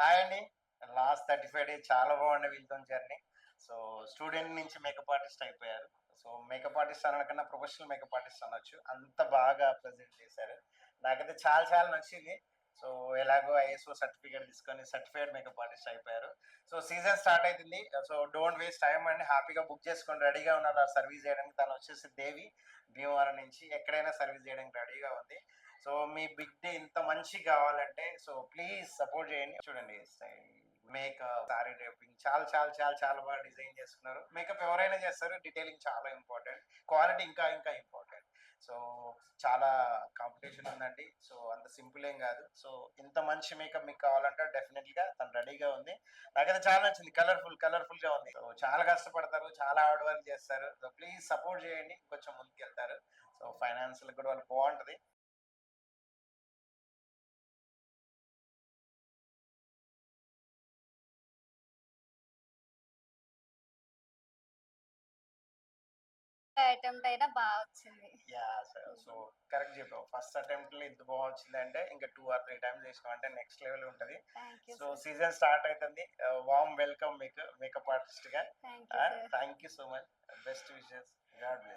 Hi అండి. Last 35 days చాలా బాగుండే వీళ్ళతో జర్నీ. సో, స్టూడెంట్ నుంచి మేకప్ ఆర్టిస్ట్ అయిపోయారు. సో, మేకప్ ఆర్టిస్ట్ అనకన్నా ప్రొఫెషనల్ మేకప్ ఆర్టిస్ట్ అనొచ్చు. అంత బాగా ప్రెజెంట్ చేశారు. నాకైతే చాలా చాలా నచ్చింది. సో, ఎలాగో ఐఎస్ఓ సర్టిఫికేట్ తీసుకొని సర్టిఫైడ్ మేకప్ ఆర్టిస్ట్ అయిపోయారు. సో, సీజన్ స్టార్ట్ అయితుంది. సో, డోంట్ వేస్ట్ టైం అండి. హ్యాపీగా బుక్ చేసుకొని రెడీగా ఉన్నారు సర్వీస్ చేయడానికి. తను వచ్చేసి దేవి భీమవరం నుంచి ఎక్కడైనా సర్వీస్ చేయడానికి రెడీగా ఉంది. సో మీ బిగ్ డే ఇంత మంచి కావాలంటే సో ప్లీజ్ సపోర్ట్ చేయండి. చూడండి మేకప్ సారీ డ్రైపింగ్ చాలా చాలా చాలా చాలా బాగా డిజైన్ చేసుకున్నారు. మేకప్ ఎవరైనా చేస్తారు, డీటెయిలింగ్ చాలా ఇంపార్టెంట్, క్వాలిటీ ఇంకా ఇంకా ఇంపార్టెంట్. సో చాలా కాంపిటీషన్ ఉందండి. సో అంత సింపుల్ ఏం కాదు. సో ఇంత మంచి మేకప్ మీకు కావాలంటే డెఫినెట్ గా తను రెడీగా ఉంది. నాకైతే చాలా నచ్చింది. కలర్ఫుల్ గా ఉంది. సో చాలా కష్టపడతారు, చాలా హార్డ్ వర్క్ చేస్తారు. సో ప్లీజ్ సపోర్ట్ చేయండి, కొంచెం ముందుకు వెళ్తారు. సో ఫైనాన్షియల్ కూడా వాళ్ళు బాగుంటది. అటెంప్ట్ అయినా వచ్చింది. సో కరెక్ట్ చెప్పావు. ఫస్ట్ అటెంప్ట్ లో ఇంత బాగా వచ్చిందంటే ఇంకా 2 ఆర్ 3 టైమ్స్ చేసినాం అంటే నెక్స్ట్ లెవెల్ ఉంటది. Thank you so sir. Season start అవుతుంది. వార్మ్ వెల్కమ్ మీకు మేకప్ ఆర్టిస్ట్ గా. Thank you sir. Thank you so much. Best wishes. God bless.